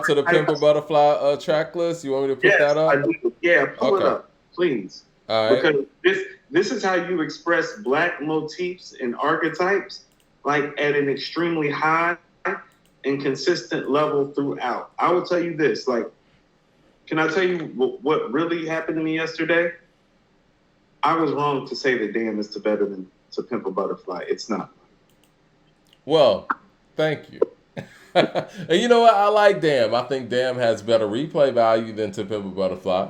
to the Pimp a Butterfly track list? You want me to put that Yes, I up? do. Yeah, pull it Okay. up, please. All right. Because this is how you express black motifs and archetypes, like at an extremely high and consistent level throughout. I will tell you this, like, can I tell you what really happened to me yesterday? I was wrong to say that Damn is to better than To Pimp a Butterfly. It's not. Well, thank you. And you know what? I like Damn. I think Damn has better replay value than To Pimp a Butterfly.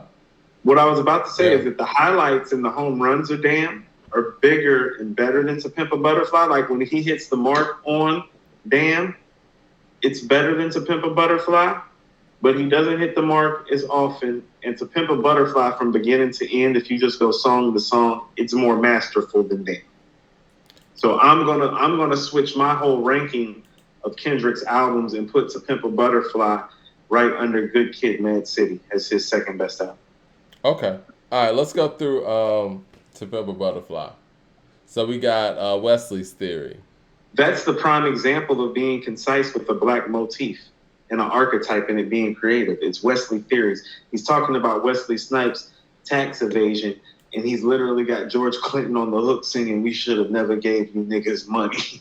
What I was about to say Yeah. is that the highlights and the home runs of Damn are bigger and better than To Pimp a Butterfly. Like when he hits the mark on Damn, it's better than To Pimp a Butterfly, but he doesn't hit the mark as often. And To Pimp a Butterfly from beginning to end, if you just go song to song, it's more masterful than Damn. So I'm gonna switch my whole ranking of Kendrick's albums and put To Pimp a Butterfly right under Good Kid, Mad City as his second best album. Okay. All right. Let's go through To Pimp a Butterfly. So we got Wesley's Theory. That's the prime example of being concise with a black motif and an archetype and it being creative. It's Wesley Theories. He's talking about Wesley Snipes' tax evasion, and he's literally got George Clinton on the hook singing, "We should have never gave you niggas money."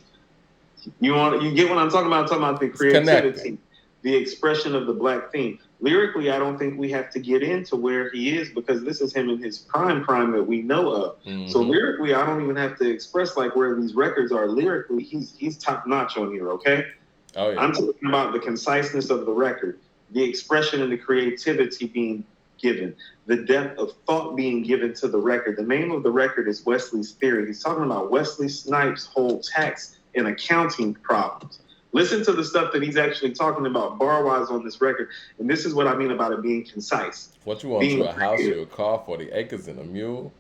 You get what I'm talking about? I'm talking about the creativity, the expression of the black theme. Lyrically, I don't think we have to get into where he is because this is him in his prime that we know of. Mm-hmm. So lyrically, I don't even have to express like where these records are. Lyrically, he's top notch on here. Okay. Oh yeah. I'm talking about the conciseness of the record, the expression and the creativity being given, the depth of thought being given to the record. The name of the record is Wesley's Theory. He's talking about Wesley Snipes' whole tax and accounting problems. Listen to the stuff that he's actually talking about bar-wise on this record. And this is what I mean about it being concise. What you want? You a house, you a car, 40 acres, and a mule?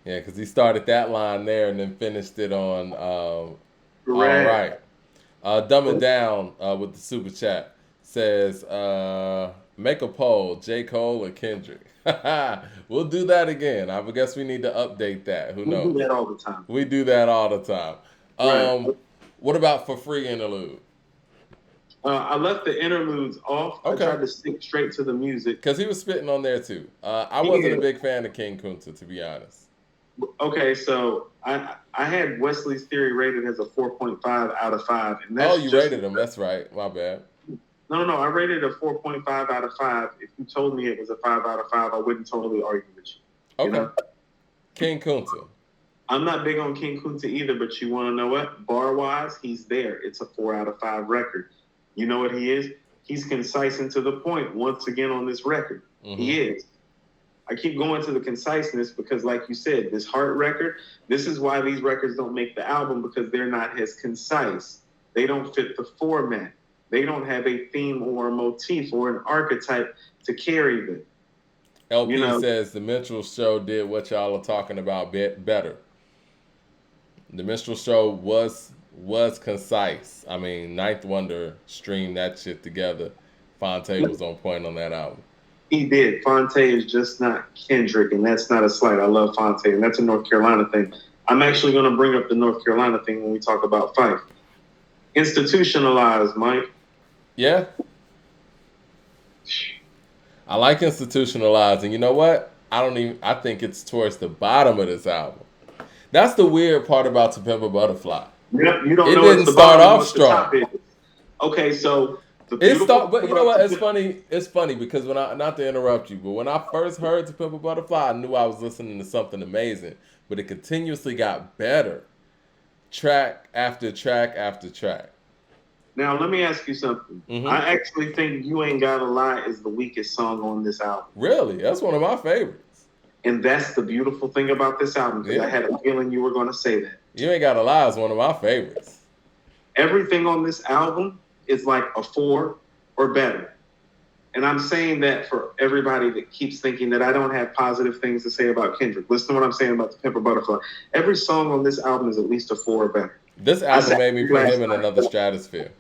Yeah, because he started that line there and then finished it on All Right. Dumb It Down with the super chat says, make a poll, J. Cole or Kendrick? We'll do that again. I guess we need to update that. Who knows? We do that all the time. We do that all the time. Right. What about For Free interlude? I left the interludes off. Okay. I tried to stick straight to the music. Because he was spitting on there too. I wasn't a big fan of King Kunta, to be honest. Okay, so I had Wesley's Theory rated as a 4.5 out of 5. And that's you rated him. That's right. My bad. No, I rated it a 4.5 out of 5. If you told me it was a 5 out of 5, I wouldn't totally argue with you. Okay. You know? King Kunta. I'm not big on King Kunta either, but you want to know what? Bar-wise, he's there. It's a 4 out of 5 record. You know what he is? He's concise and to the point once again on this record. Mm-hmm. He is. I keep going to the conciseness because, like you said, this Heart record, this is why these records don't make the album because they're not as concise. They don't fit the format. They don't have a theme or a motif or an archetype to carry them. LP says the Minstrel Show did what y'all are talking about better. The Minstrel Show was concise. I mean, Ninth Wonder streamed that shit together. Fonte was on point on that album. He did. Fonte is just not Kendrick, and that's not a slight. I love Fonte, and that's a North Carolina thing. I'm actually going to bring up the North Carolina thing when we talk about Fife. Institutionalized, Mike. Yeah. I like Institutionalized, and you know what? I think it's towards the bottom of this album. That's the weird part about To Pimp a Butterfly. Yep, you don't it know didn't start off strong. Okay, so but you know what? It's funny. It's funny because not to interrupt you, but when I first heard To Pimp a Butterfly, I knew I was listening to something amazing. But it continuously got better, track after track after track. Now let me ask you something. Mm-hmm. I actually think "You Ain't Gotta Lie" is the weakest song on this album. Really? That's one of my favorites. And that's the beautiful thing about this album because I had a feeling you were going to say that. "You Ain't Gotta Lie" is one of my favorites. Everything on this album is like a 4 or better. And I'm saying that for everybody that keeps thinking that I don't have positive things to say about Kendrick. Listen to what I'm saying about The Pimp a Butterfly. Every song on this album is at least a 4 or better. This album made me put him in another stratosphere.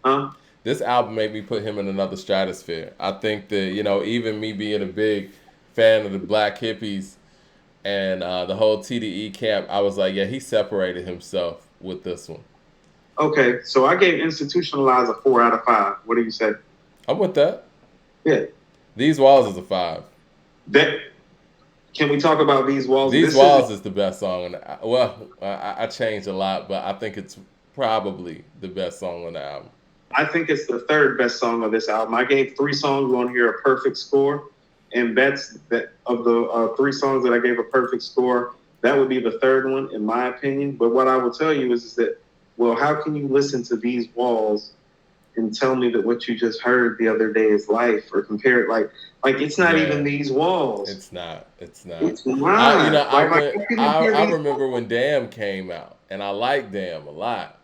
Huh? This album made me put him in another stratosphere. I think that, even me being a big fan of the Black Hippies and the whole TDE camp, I was like, yeah, he separated himself with this one. Okay, so I gave Institutionalized a 4 out of 5. What do you say? I'm with that. Yeah. These Walls is a 5. That can we talk about These Walls? These This is Walls is the best song on the, well, I changed a lot, but I think it's probably the best song on the album. I think it's the third best song of this album. I gave 3 songs on here a perfect score, and that's that of the 3 songs that I gave a perfect score. That would be the third one, in my opinion. But what I will tell you is that, well, how can you listen to These Walls and tell me that what you just heard the other day is life, or compare it like it's not even These Walls. It's not. It's not. It's not. I remember when Damn came out, and I liked Damn a lot.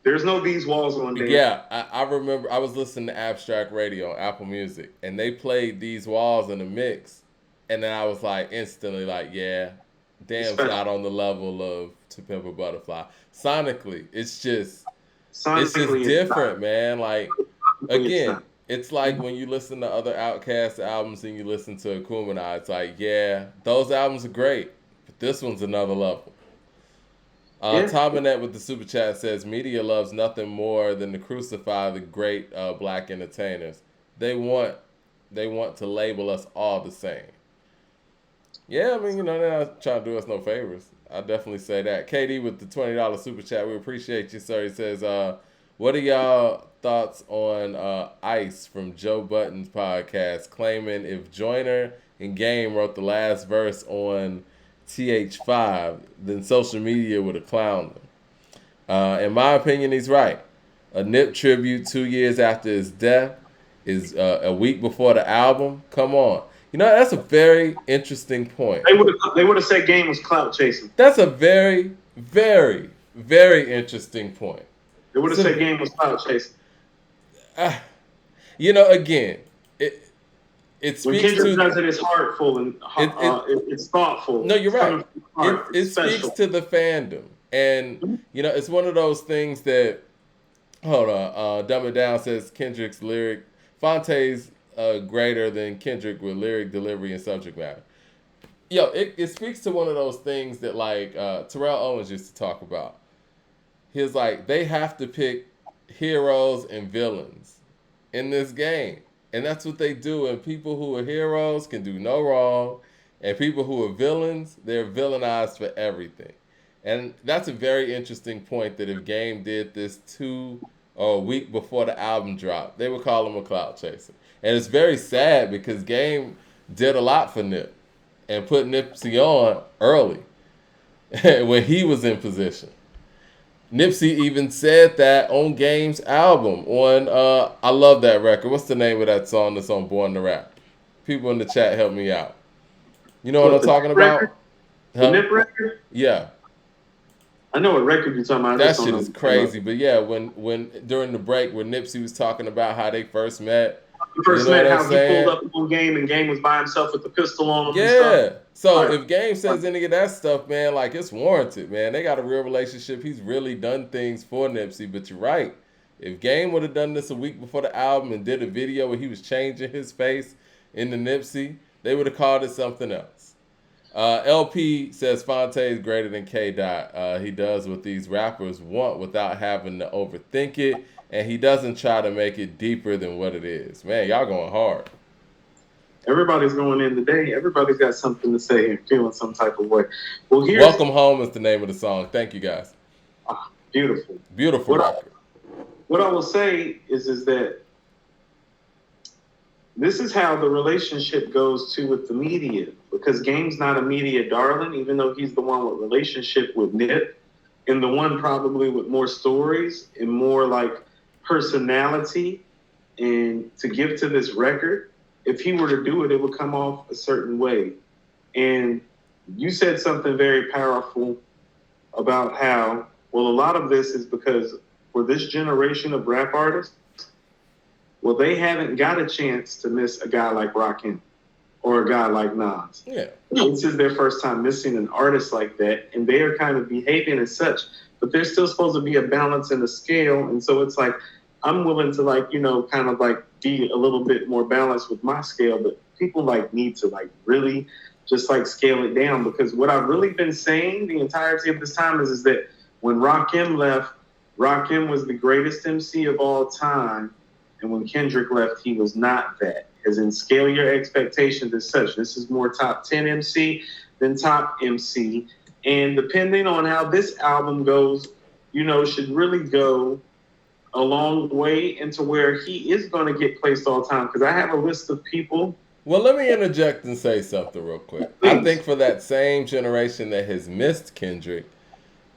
There's no These Walls on Damn. Yeah, I remember I was listening to Abstract Radio on Apple Music, and they played These Walls in a mix, and then I was like instantly like, yeah, Damn's not on the level of To Pimp a Butterfly. Sonically, it's just different, man. Like, again, it's like when you listen to other Outkast albums and you listen to Akumina, it's like, yeah, those albums are great, but this one's another level. Tom Annette with the super chat says, media loves nothing more than to crucify the great black entertainers. They want to label us all the same. Yeah, I mean, they're not trying to do us no favors. I definitely say that. KD with the $20 super chat, we appreciate you, sir. He says, what are y'all thoughts on Ice from Joe Budden's podcast, claiming if Joyner and Game wrote the last verse on TH5, then social media would have clowned them. In my opinion, he's right. A Nip tribute 2 years after his death is a week before the album. Come on. That's a very interesting point. They would have said Game was clout chasing. That's a very, very, very interesting point. They would have said Game was clout chasing. Again, it speaks when Kendrick does it, it's heartful and it's thoughtful. No, you're right. It speaks to the fandom, and it's one of those things that. Hold on, Dumb It Down says Kendrick's lyric, Fonte's greater than Kendrick with lyric delivery and subject matter. It speaks to one of those things that like Terrell Owens used to talk about. He was like, they have to pick heroes and villains in this game. And that's what they do. And people who are heroes can do no wrong. And people who are villains, they're villainized for everything. And that's a very interesting point that if Game did this a week before the album dropped, they would call him a clout chaser. And it's very sad because Game did a lot for Nip and put Nipsey on early when he was in position. Nipsey even said that on Game's album on I love that record. What's the name of that song that's on Born to Rap? People in the chat help me out. You know what I'm talking about? The Nip record? Yeah. I know what record you're talking about. That shit is crazy. But yeah, when during the break when Nipsey was talking about how they first met. How he pulled up on Game and Game was by himself with the pistol on him. Yeah. And stuff. So if Game says any of that stuff, man, like it's warranted, man. They got a real relationship. He's really done things for Nipsey. But you're right. If Game would have done this a week before the album and did a video where he was changing his face in the Nipsey, they would have called it something else. LP says Fonte is greater than K. Dot. He does what these rappers want without having to overthink it. And he doesn't try to make it deeper than what it is. Man, y'all going hard. Everybody's going in today. Everybody's got something to say and feeling some type of way. Well, Welcome Home is the name of the song. Thank you, guys. Beautiful. Beautiful record. What I will say is that this is how the relationship goes too with the media. Because Game's not a media darling, even though he's the one with relationship with Nip. And the one probably with more stories and more like personality and to give to this record. If he were to do it, it would come off a certain way. And you said something very powerful about how, well, a lot of this is because for this generation of rap artists, well, they haven't got a chance to miss a guy like Rakim or a guy like Nas. Yeah. This is their first time missing an artist like that, and they are kind of behaving as such, but there's still supposed to be a balance in the scale. And so it's like, I'm willing to kind of be a little bit more balanced with my scale, but people need to really just scale it down, because what I've really been saying the entirety of this time is that when Rakim left, Rakim was the greatest MC of all time, And when Kendrick left, he was not that. As in, scale your expectations as such. This is more top 10 MC than top MC. And depending on how this album goes, should really go a long way into where he is going to get placed all the time. Because I have a list of people. Well, let me interject and say something real quick. Please. I think for that same generation that has missed Kendrick,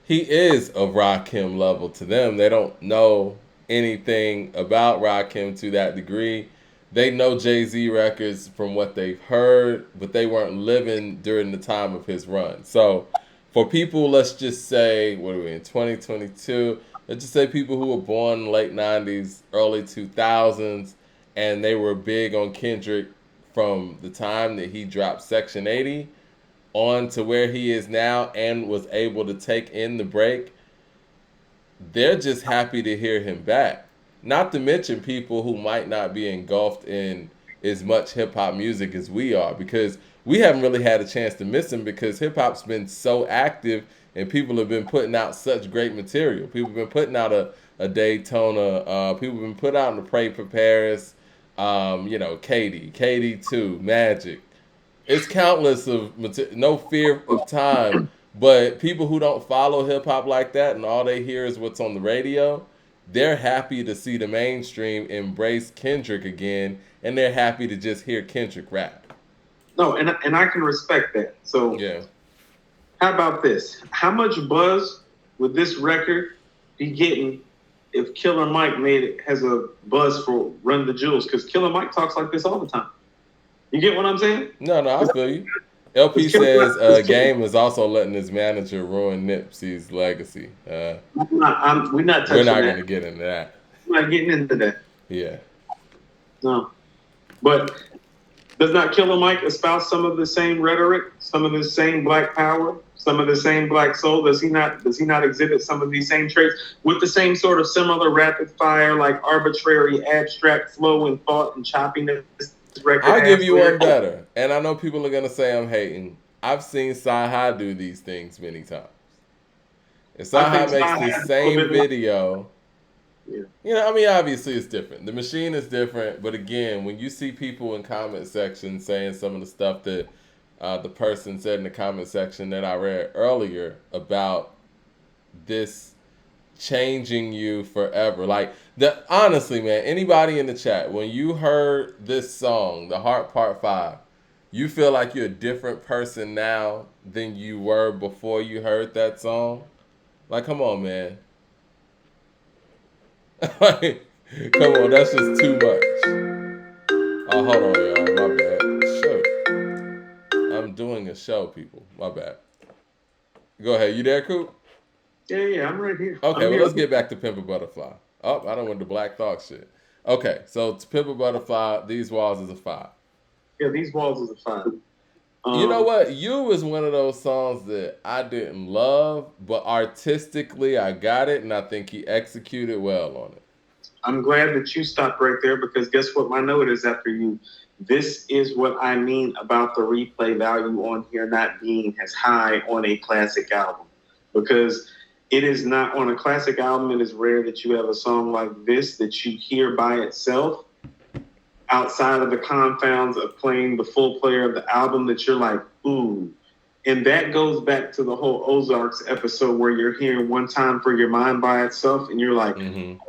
he is of Rakim level to them. They don't know anything about Rakim to that degree. They know Jay-Z records from what they've heard, but they weren't living during the time of his run. So for people, let's just say, what are we in, 2022? Let's just say people who were born in the late 90s, early 2000s, and they were big on Kendrick from the time that he dropped Section 80 on to where he is now and was able to take in the break. They're just happy to hear him back. Not to mention people who might not be engulfed in as much hip-hop music as we are, because we haven't really had a chance to miss him because hip-hop's been so active and people have been putting out such great material. People have been putting out a Daytona. People have been putting out The Pray for Paris, Katie 2, Magic. It's countless of No Fear of Time. But people who don't follow hip-hop like that and all they hear is what's on the radio, they're happy to see the mainstream embrace Kendrick again, and they're happy to just hear Kendrick rap. No, and I can respect that. So yeah. How about this? How much buzz would this record be getting if Killer Mike has a buzz for Run the Jewels? Because Killer Mike talks like this all the time. You get what I'm saying? No, I feel you. LP says Game is also letting his manager ruin Nipsey's legacy. We're not going to get into that. We're not getting into that. Yeah. No. But does not Killer Mike espouse some of the same rhetoric, some of the same black power, some of the same black soul? Does he not exhibit some of these same traits with the same sort of similar rapid fire, like arbitrary, abstract flow and thought and choppiness? I'll give you one better. And I know people are going to say I'm hating. I've seen Sci-Hi do these things many times. If Sci-Hi makes the same video, obviously it's different. The machine is different. But again, when you see people in comment section saying some of the stuff that the person said in the comment section that I read earlier about this changing you forever. Honestly, man, anybody in the chat, when you heard this song, The Heart Part 5, you feel like you're a different person now than you were before you heard that song? Come on, man. Come on, that's just too much. Oh, hold on, y'all. My bad. Shoot. I'm doing a show, people. My bad. Go ahead. You there, Coop? Yeah, I'm right here. Okay, let's get back to Pimp a Butterfly. Oh, I don't want the Black Thought shit. Okay, so to Pimp a Butterfly, These Walls is a 5. Yeah, These Walls is a 5. You know what? You was one of those songs that I didn't love, but artistically I got it, and I think he executed well on it. I'm glad that you stopped right there, because guess what my note is after you? This is what I mean about the replay value on here not being as high on a classic album. Because it is not on a classic album. It is rare that you have a song like this that you hear by itself outside of the confounds of playing the full player of the album that you're like, ooh. And that goes back to the whole Ozarks episode where you're hearing One Time for Your Mind by itself and you're like,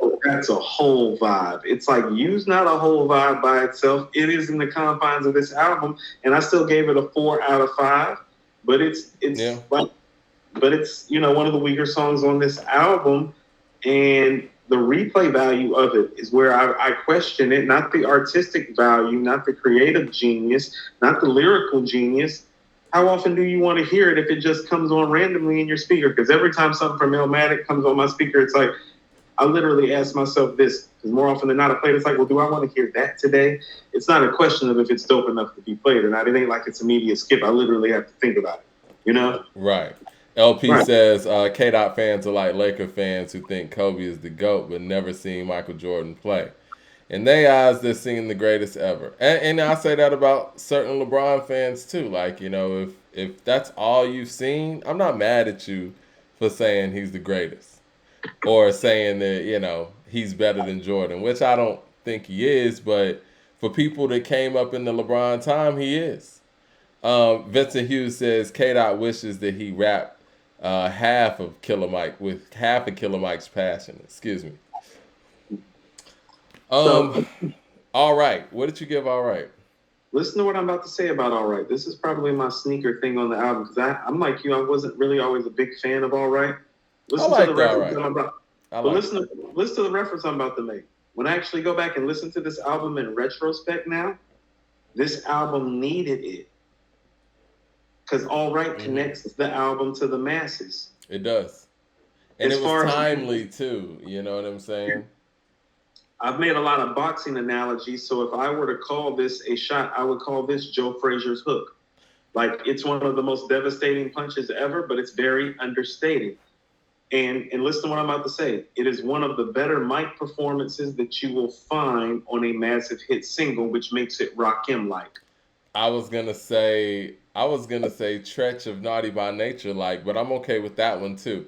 oh, that's a whole vibe. It's like, You's not a whole vibe by itself. It is in the confines of this album. And I still gave it a 4 out of 5. But it's one of the weaker songs on this album, and the replay value of it is where I question it, not the artistic value, not the creative genius, not the lyrical genius. How often do you want to hear it if it just comes on randomly in your speaker? Because every time something from Illmatic comes on my speaker, it's like, I literally ask myself this, because more often than not I play it, it's like, well, do I want to hear that today? It's not a question of if it's dope enough to be played or not. It ain't like it's immediate skip. I literally have to think about it, Right. LP says K-Dot fans are like Laker fans who think Kobe is the GOAT but never seen Michael Jordan play. In their eyes, they're seeing the greatest ever. And I say that about certain LeBron fans too. If that's all you've seen, I'm not mad at you for saying he's the greatest. Or saying that, he's better than Jordan, which I don't think he is, but for people that came up in the LeBron time, he is. Vincent Hughes says K-Dot wishes that he rapped half of Killer Mike with half of Killer Mike's passion. Excuse me. So All right. What did you give All Right? listen to what I'm about to say about All Right. This is probably my sneaker thing on the album because I'm like you. I wasn't really always a big fan of All Right. Listen to the reference I'm about. Listen to the reference I'm about to make. When I actually go back and listen to this album in retrospect now, this album needed it because All Right connects the album to the masses. It does, and it was timely too. You know what I'm saying? I've made a lot of boxing analogies, so if I were to call this a shot, I would call this Joe Frazier's hook. Like, it's one of the most devastating punches ever, but it's very understated. And listen to what I'm about to say. It is one of the better mic performances that you will find on a massive hit single, which makes it Rakim-like. I was gonna say Tretch of Naughty by Nature like, but I'm okay with that one too.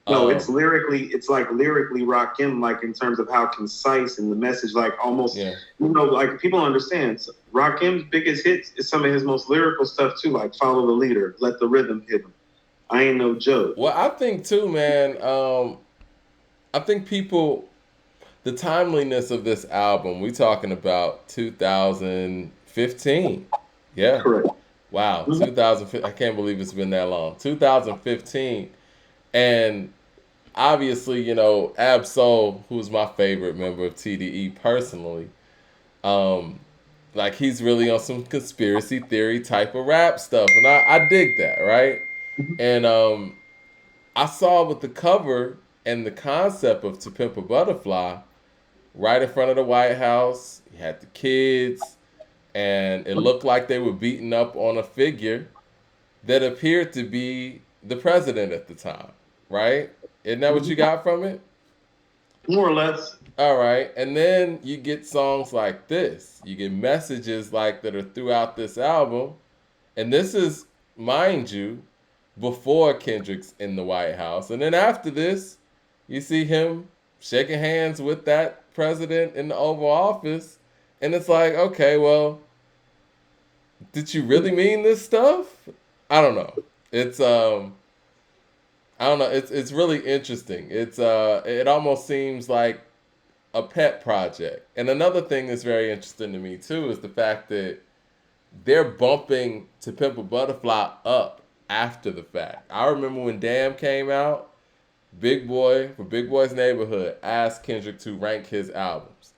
No, it's lyrically Rakim-like in terms of how concise and the message, like almost, like people understand. So Rakim's biggest hits is some of his most lyrical stuff too, like Follow the Leader, Let the Rhythm Hit Him. I Ain't No Joke. Well, I think too, man. I think the timeliness of this album. We talking about 2015. Yeah. Correct. Wow, 2015. I can't believe it's been that long. 2015. And obviously, Ab-Soul, who's my favorite member of TDE personally, like he's really on some conspiracy theory type of rap stuff. And I dig that, right? And I saw with the cover and the concept of To Pimp a Butterfly right in front of the White House. You had the kids, and it looked like they were beating up on a figure that appeared to be the president at the time. Right? Isn't that what you got from it? More or less. All right. And then you get songs like this. You get messages like that are throughout this album. And this is, mind you, before Kendrick's in the White House. And then after this, you see him shaking hands with that president in the Oval Office. And it's like, okay, well, did you really mean this stuff? I don't know. I don't know. It's really interesting. It almost seems like a pet project. And another thing that's very interesting to me too is the fact that they're bumping To Pimp a Butterfly up after the fact. I remember when Damn came out, Big Boy for Big Boy's Neighborhood asked Kendrick to rank his albums.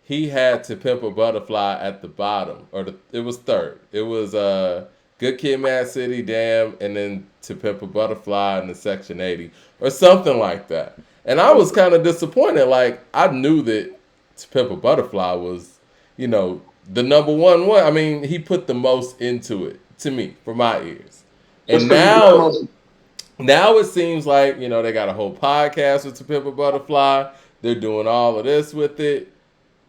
He had To Pimp a Butterfly at the bottom, it was third. It was Good Kid, Mad City, Damn, and then To Pimp a Butterfly in the Section 80 or something like that. And I was kind of disappointed. Like, I knew that To Pimp a Butterfly was, the number one. I mean, he put the most into it, to me, for my ears. And now it seems like, they got a whole podcast with To Pimp a Butterfly. They're doing all of this with it.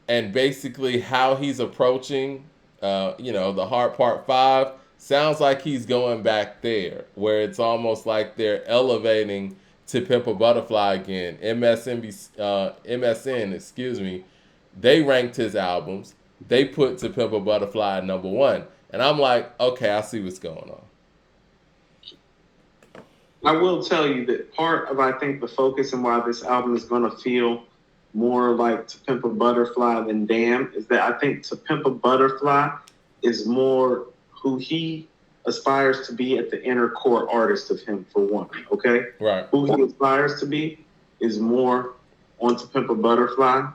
And basically how he's approaching, the Heart Part 5, sounds like he's going back there, where it's almost like they're elevating To Pimp a Butterfly again. MSN, they ranked his albums. They put To Pimp a Butterfly at number 1. And I'm like, okay, I see what's going on. I will tell you that part of, I think, the focus and why this album is going to feel more like To Pimp a Butterfly than Damn is that I think To Pimp a Butterfly is more who he aspires to be at the inner core artist of him, for one, okay? Right. Who he aspires to be is more on To Pimp a Butterfly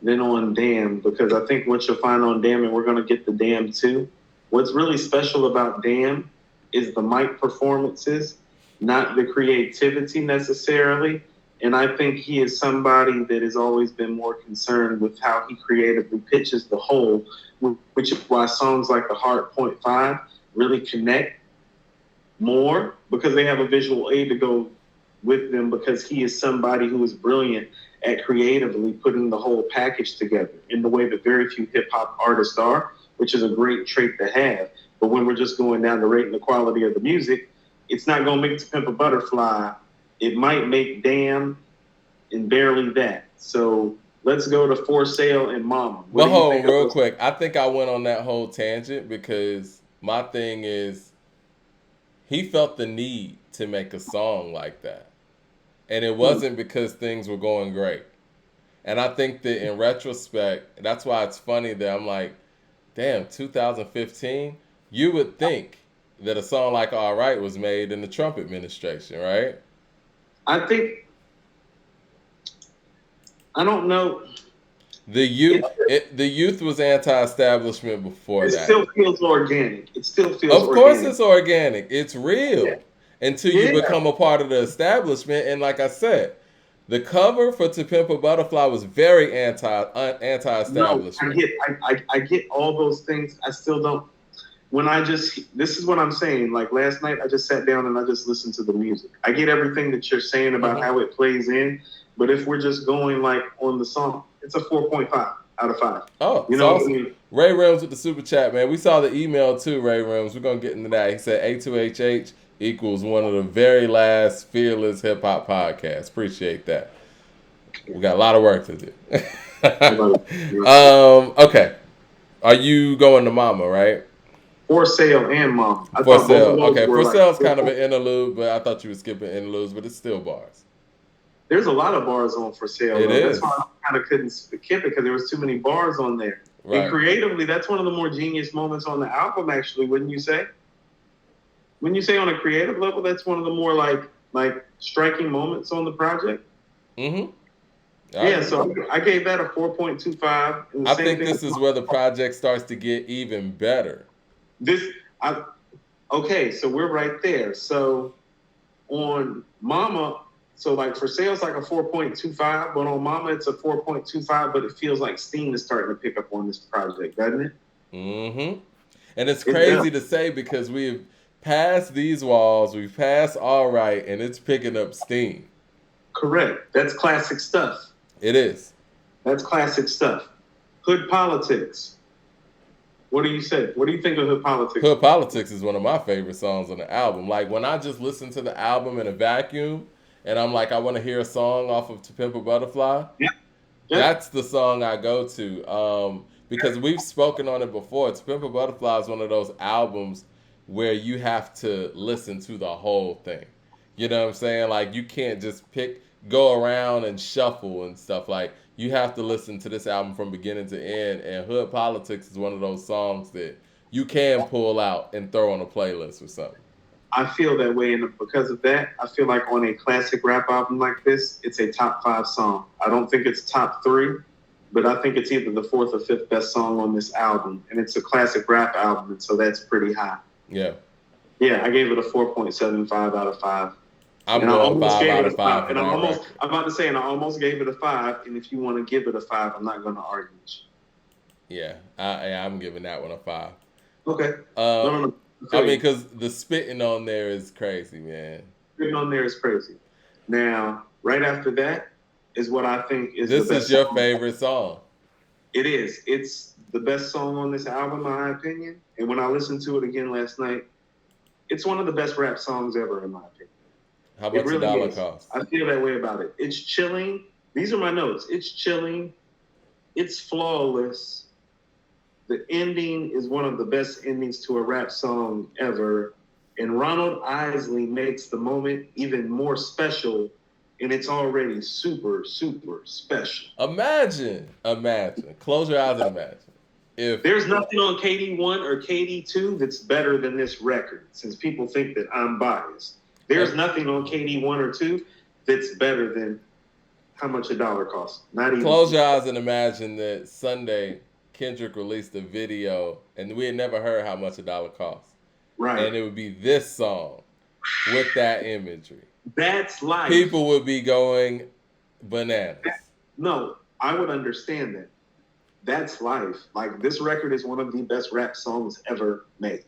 than on Damn, because I think what you'll find on Damn, and we're going to get the Damn too, what's really special about Damn is the mic performances, not the creativity necessarily. And I think he is somebody that has always been more concerned with how he creatively pitches the whole, which is why songs like The Heart Point 5 really connect more, because they have a visual aid to go with them, because he is somebody who is brilliant at creatively putting the whole package together in the way that very few hip-hop artists are, which is a great trait to have. But when we're just going down to rating the quality of the music, it's not going to make To Pimp a Butterfly. It might make Damn and barely that. So let's go to For Sale and Mama. What But do you hold think on, of real those? quick. I think I went on that whole tangent because my thing is he felt the need to make a song like that. And it wasn't because things were going great. And I think that in retrospect, that's why it's funny that I'm like, damn, 2015, you would think that a song like All Right was made in the Trump administration, right? I think, I don't know. The It, youth was anti-establishment before it that. still feels organic. It still feels Of course organic. it's organic. It's Yeah. real until you Yeah. become a part of the establishment. And like I said, the cover for To Pimp a Butterfly was very No, anti-establishment. I get all those things. I still don't. When I just, this is what I'm saying. Like last night, I just sat down and I just listened to the music. I get everything that you're saying about how it plays in, but if we're just going like on the song, it's a 4.5 out of 5. Oh, You it's know what I awesome. mean? Ray Rims with the super chat, man. We saw the email too, Ray Rims. We're gonna get into that. He said A2HH equals one of the very last fearless hip hop podcasts. Appreciate that. We got a lot of work to do. Okay. Are you going to Mama, right? For Sale and Mom. I For thought both Sale. of those Okay, were For like. Sale's kind of an interlude, but I thought you were skipping interludes, but it's still bars. There's a lot of bars on For Sale. It though. is. That's why I kind of couldn't skip it because there was too many bars on there. Right. And creatively, that's one of the more genius moments on the album. Actually, wouldn't you say? Wouldn't you say on a creative level, that's one of the more like striking moments on the project? Mm-hmm. Yeah, so I gave that a 4.25. And the I same think thing this is where the project starts to get even better. Okay, so we're right there. So on Mama, so like For Sale's like a 4.25, but on Mama it's a 4.25, but it feels like steam is starting to pick up on this project, doesn't it? Mm-hmm. And it's crazy to say because we've passed these walls, we've passed All Right, and it's picking up steam. Correct. That's classic stuff. It is. That's classic stuff. Hood Politics. What do you say? What do you think of Hood Politics? Hood Politics is one of my favorite songs on the album. Like when I just listen to the album in a vacuum and I'm like, I want to hear a song off of To Pimp a Butterfly, that's the song I go to. Because we've spoken on it before. To Pimp a Butterfly is one of those albums where you have to listen to the whole thing. You know what I'm saying? Like you can't just go around and shuffle and stuff. Like you have to listen to this album from beginning to end. And Hood Politics is one of those songs that you can pull out and throw on a playlist or something. I feel that way, and because of that, I feel like on a classic rap album like this, it's a top 5 song. I don't think it's top 3, but I think it's either the 4th or 5th best song on this album, and it's a classic rap album, and so that's pretty high. Yeah. Yeah, I gave it a 4.75 out of 5. I'm going 5 out of 5. And I'm about to say, and I almost gave it a 5. And if you want to give it a 5, I'm not going to argue with you. Yeah, I'm giving that one a 5. Okay. No. I mean, because the spitting on there is crazy, man. Spitting on there is crazy. Now, right after that is what I think is this the best is your song. favorite song. It is. It's the best song on this album, in my opinion. And when I listened to it again last night, it's one of the best rap songs ever, in my opinion. How much a dollar cost? I feel that way about it. It's chilling. These are my notes. It's chilling. It's flawless. The ending is one of the best endings to a rap song ever. And Ronald Isley makes the moment even more special. And it's already super, super special. Imagine. Close your eyes and imagine. If there's nothing on KD1 or KD2 that's better than this record, since people think that I'm biased. There's nothing on KD1 or 2 that's better than How Much a Dollar Costs. Not even. Close your eyes and imagine that Sunday Kendrick released a video and we had never heard How Much a Dollar Costs. Right. And it would be this song with that imagery. That's life. People would be going bananas. No, I would understand that. That's life. Like, this record is one of the best rap songs ever made.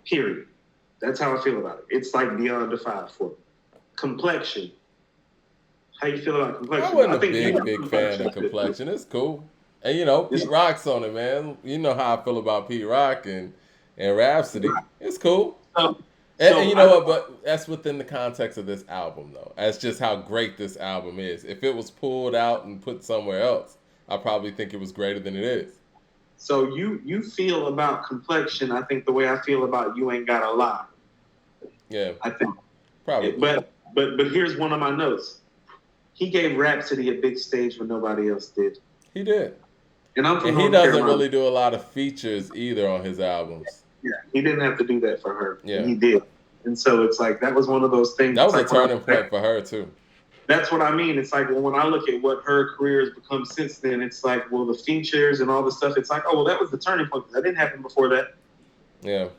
Period. That's how I feel about it. It's like beyond the 5 for me. Complexion. How you feel about Complexion? I wasn't a big fan of Complexion. It's cool. And, you know, Pete Rock's on it, man. You know how I feel about Pete Rock and Rhapsody. It's cool. And you know what? But that's within the context of this album, though. That's just how great this album is. If it was pulled out and put somewhere else, I probably think it was greater than it is. So you feel about complexion, I think the way I feel about You Ain't Gotta Lie. Yeah, I think. probably. But here's one of my notes. He gave Rhapsody a big stage when nobody else did. He did. And I'm from And he North doesn't Carolina. really do a lot of features either on his albums. Yeah, he didn't have to do that for her. Yeah. And he did. And so it's like that was one of those things. That was like a turning point for her too. That's what I mean. It's like, well, when I look at what her career has become since then, it's like, well, the features and all the stuff. It's like, oh, well, that was the turning point. That didn't happen before that. Yeah.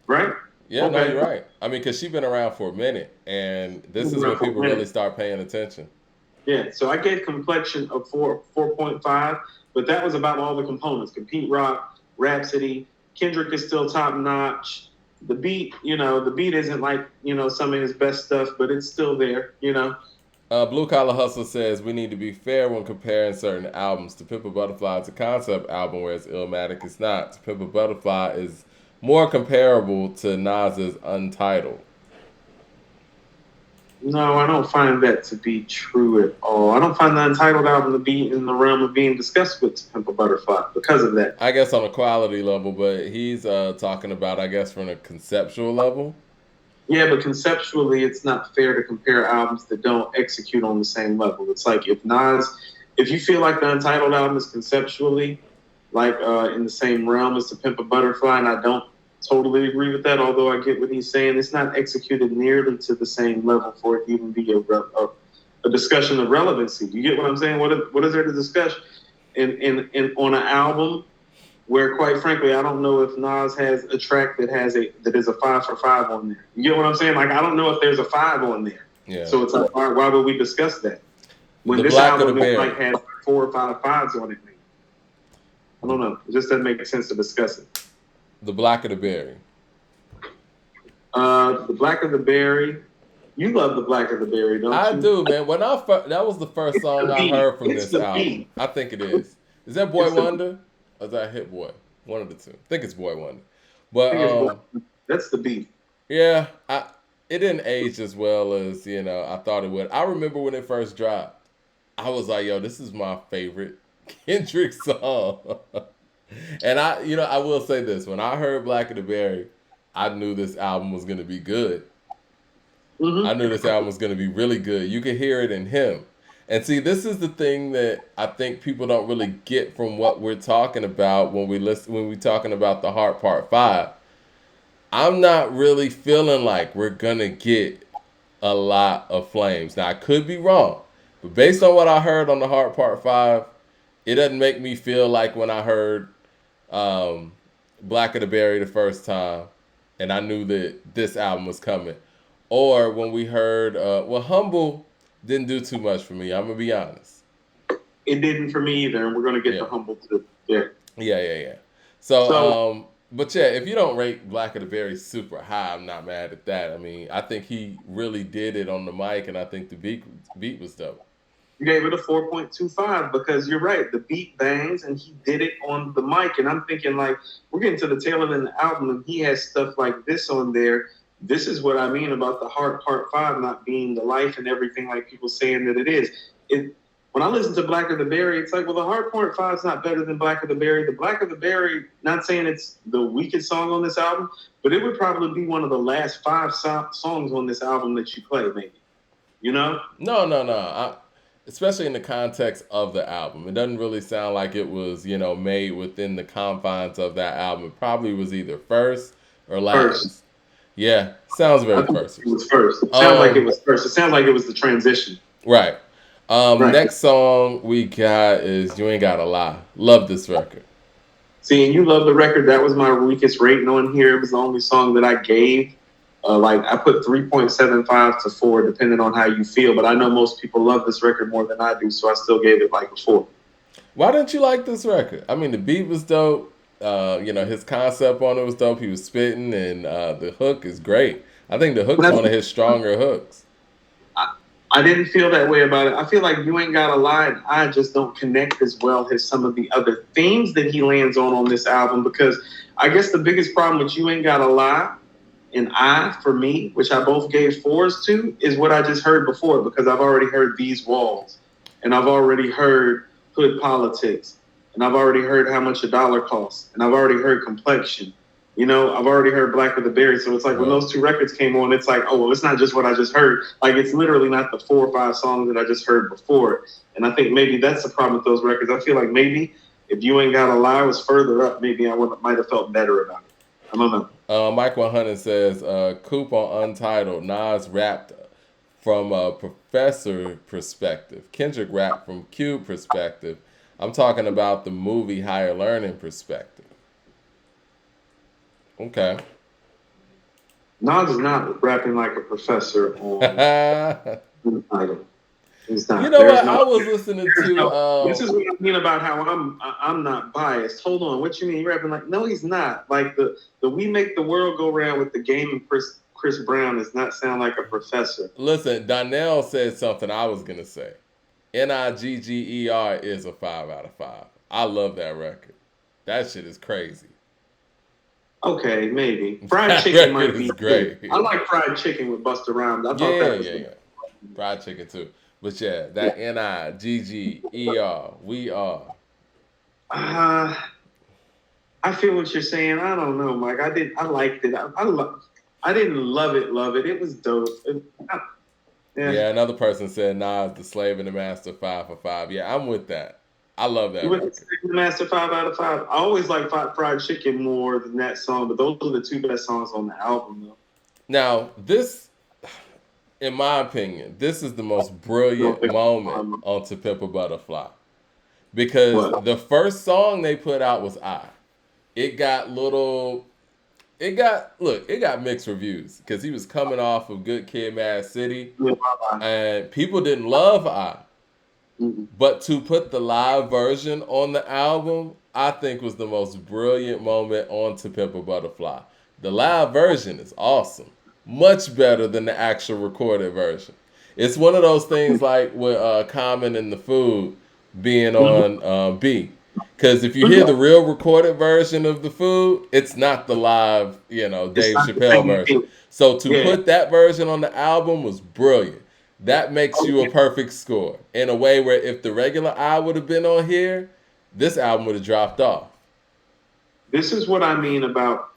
Right? Yeah, okay. No, you're right. I mean, because she's been around for a minute, and this is when people really start paying attention. Yeah, so I gave Complexion a 4.5, but that was about all the components. Compete Rock, Rhapsody, Kendrick is still top notch. The beat, the beat isn't like, some of his best stuff, but it's still there, Blue Collar Hustle says we need to be fair when comparing certain albums. To Pimp a Butterfly is a concept album, whereas Illmatic is not. To Pimp a Butterfly is more comparable to Nas's Untitled. No, I don't find that to be true at all. I don't find the Untitled album to be in the realm of being discussed with To Pimp a Butterfly because of that. I guess on a quality level, but he's talking about, I guess, from a conceptual level. Yeah, but conceptually, it's not fair to compare albums that don't execute on the same level. It's like if you feel like the Untitled album is conceptually like in the same realm as To Pimp a Butterfly, and I don't totally agree with that, although I get what he's saying, it's not executed nearly to the same level for it to even be a discussion of relevancy. You get what I'm saying? What is there to discuss in on an album where, quite frankly, I don't know if Nas has a track that is a 5 for 5 on there. You get what I'm saying? Like, I don't know if there's a 5 on there. Yeah. So it's like, why would we discuss that? When the this Black album has 4 or 5 5s on it, maybe. I don't know. It just doesn't make sense to discuss it. The Black of the Berry. The Black of the Berry. You love the Black of the Berry, don't you? I do, man. That was the first song I heard from this album. I think it is. Is that Boy Wonder? Or is that Hit Boy? One of the two. I think it's Boy Wonder. But that's the beat. Yeah, it didn't age as well as I thought it would. I remember when it first dropped, I was like, "Yo, this is my favorite Kendrick song." And I will say this: when I heard Black of the Berry, I knew this album was gonna be good. Mm-hmm. I knew this album was gonna be really good. You could hear it in him. And see, this is the thing that I think people don't really get from what we're talking about when we're talking about the Heart Part 5. I'm not really feeling like we're gonna get a lot of flames. Now I could be wrong, but based on what I heard on the Heart Part 5, it doesn't make me feel like when I heard Black of the Berry the first time and I knew that this album was coming. Or when we heard Humble didn't do too much for me. I'm gonna be honest. It didn't for me either, and we're gonna get to Humble too. Yeah. So, but yeah, if you don't rate Black of the Berry super high, I'm not mad at that. I mean, I think he really did it on the mic, and I think the beat was dope. You gave it a 4.25 because you're right. The beat bangs, and he did it on the mic. And I'm thinking, like, we're getting to the tail end of the album, and he has stuff like this on there. This is what I mean about the Heart Part 5 not being the life and everything like people saying that it is. When I listen to Black of the Berry, it's like, well, the Heart Part 5 is not better than Black of the Berry. The Black of the Berry, not saying it's the weakest song on this album, but it would probably be one of the last 5 songs on this album that you play, maybe. No. Especially in the context of the album. It doesn't really sound like it was, made within the confines of that album. It probably was either first or last. First. Yeah, sounds very first. It was first. It sounds like it was first. It sounds like it was the transition. Right. Next song we got is You Ain't Gotta Lie. Love this record. See, and you love the record. That was my weakest rating on here. It was the only song that I gave. I put 3.75 to 4, depending on how you feel. But I know most people love this record more than I do, so I still gave it like a 4. Why didn't you like this record? I mean, the beat was dope. His concept on it was dope. He was spitting, and the hook is great. I think the hook's one of his stronger hooks. I didn't feel that way about it. I feel like You Ain't Gotta Lie, and I just don't connect as well as some of the other themes that he lands on this album, because I guess the biggest problem with You Ain't Gotta Lie, and I, for me, which I both gave 4s to, is what I just heard before because I've already heard These Walls, and I've already heard Hood Politics, and I've already heard How Much a Dollar Costs, and I've already heard Complexion. You know, I've already heard Black with the Berry. So it's like when those 2 records came on, it's like, oh, well, it's not just what I just heard. Like, it's literally not the 4 or 5 songs that I just heard before. And I think maybe that's the problem with those records. I feel like maybe if You Ain't Gotta Lie was further up, maybe I might have felt better about it. I don't know. Mike 100 says, Coop on Untitled, Nas rapped from a professor perspective. Kendrick rapped from Cube perspective. I'm talking about the movie Higher Learning perspective. Okay. Nas is not rapping like a professor on Untitled. He's not. You know what? I was listening to. This is what I mean about how I'm not biased. Hold on, what you mean? You're rapping like? No, he's not. Like the We Make the World Go Round with the Game and Chris Brown does not sound like a professor. Listen, Donnell said something I was gonna say. Nigger is a 5 out of 5. I love that record. That shit is crazy. Okay, maybe Fried Chicken might be great. I like Fried Chicken with Busta Rhymes. I thought that was good. Fried Chicken too. But yeah, that Nigger, we are. I feel what you're saying. I don't know, Mike. I liked it. I didn't love it. It was dope. Yeah, another person said Nas, the Slave and the Master, 5 for 5. Yeah, I'm with that. I love that. You went to the Master 5 out of 5. I always like Fried Chicken more than that song, but those are the 2 best songs on the album, though. Now, this, in my opinion, this is the most brilliant moment on To Pimp a Butterfly. Because the first song they put out was I. It got mixed reviews because he was coming off of Good Kid, Mad City, and people didn't love I. But to put the live version on the album, I think was the most brilliant moment on To Pimp a Butterfly. The live version is awesome. Much better than the actual recorded version. It's one of those things like with Common and the Food being on B. Because if you hear the real recorded version of The Food, it's not the live, Dave Chappelle version. So to put that version on the album was brilliant. That makes you a perfect score. In a way where if the regular I would have been on here, this album would have dropped off. This is what I mean about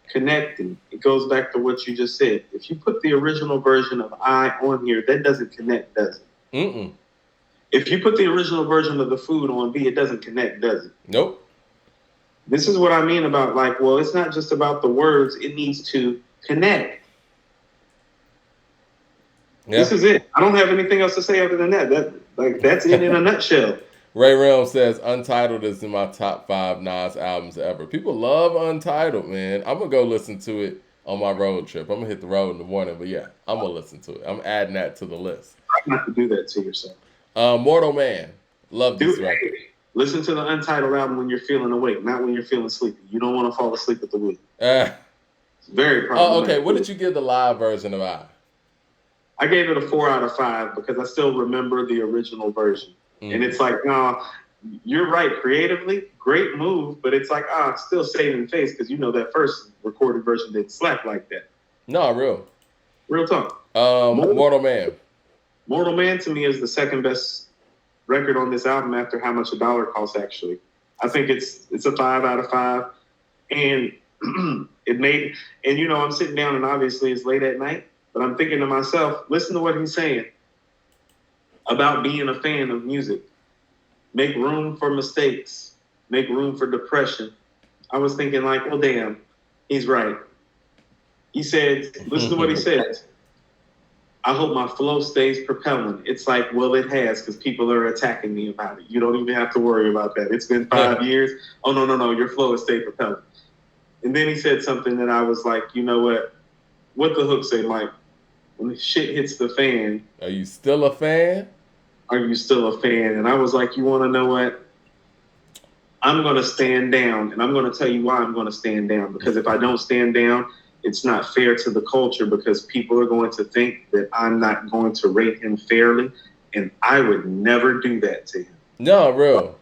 connecting. It goes back to what you just said. If you put the original version of I on here, that doesn't connect, does it? Mm-mm. If you put the original version of The Food on B, it doesn't connect, does it? Nope. This is what I mean about it's not just about the words. It needs to connect. Yeah. This is it. I don't have anything else to say other than that. That's it in a nutshell. Ray Realm says Untitled is in my top 5 Nas albums ever. People love Untitled, man. I'm gonna go listen to it on my road trip. I'm gonna hit the road in the morning, but yeah, I'm gonna listen to it. I'm adding that to the list. You have to do that to yourself. Mortal Man, love this record. Listen to the Untitled album when you're feeling awake, not when you're feeling sleepy. You don't want to fall asleep at the wheel. It's very problematic. Okay, what did you give the live version of I? I gave it a 4 out of 5 because I still remember the original version. And it's like, no, you're right. Creatively, great move, but it's like, still saving face because that first recorded version didn't slap like that. No, real talk. Mortal Man. Mortal Man to me is the second best record on this album after How Much a Dollar Costs. Actually, I think it's a 5 out of 5, and it made. And I'm sitting down, and obviously it's late at night, but I'm thinking to myself, listen to what he's saying about being a fan of music. Make room for mistakes. Make room for depression. I was thinking well, damn, he's right. He said, listen to what he says. I hope my flow stays propelling. It's like, well, it has because people are attacking me about it. You don't even have to worry about that. It's been 5 years. Oh, no, your flow has stayed propelling. And then he said something that I was like, you know what? What the hook say, Mike? When the shit hits the fan. Are you still a fan? Are you still a fan? And I was like, you want to know what? I'm going to stand down. And I'm going to tell you why I'm going to stand down. Because if I don't stand down, it's not fair to the culture because people are going to think that I'm not going to rate him fairly. And I would never do that to him. No, real.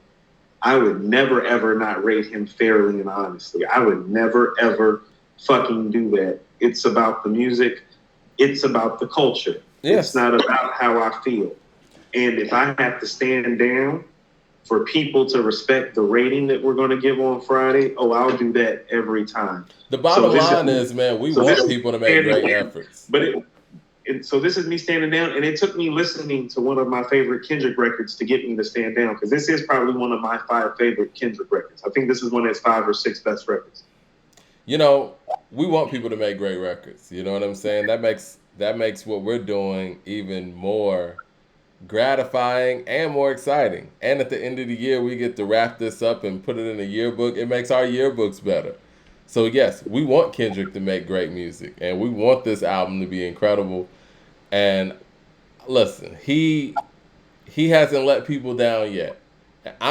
I would never, ever not rate him fairly and honestly. I would never, ever fucking do that. It's about the music. It's about the culture. Yes. It's not about how I feel. And if I have to stand down for people to respect the rating that we're going to give on Friday, I'll do that every time. The bottom line is, man, we want people to make great efforts. So this is me standing down, and it took me listening to one of my favorite Kendrick records to get me to stand down, because this is probably one of my 5 favorite Kendrick records. I think this is one of his 5 or 6 best records. You know, we want people to make great records. You know what I'm saying? That makes what we're doing even more gratifying and more exciting. And at the end of the year, we get to wrap this up and put it in a yearbook. It makes our yearbooks better. So yes, we want Kendrick to make great music, and we want this album to be incredible. And listen, he hasn't let people down yet.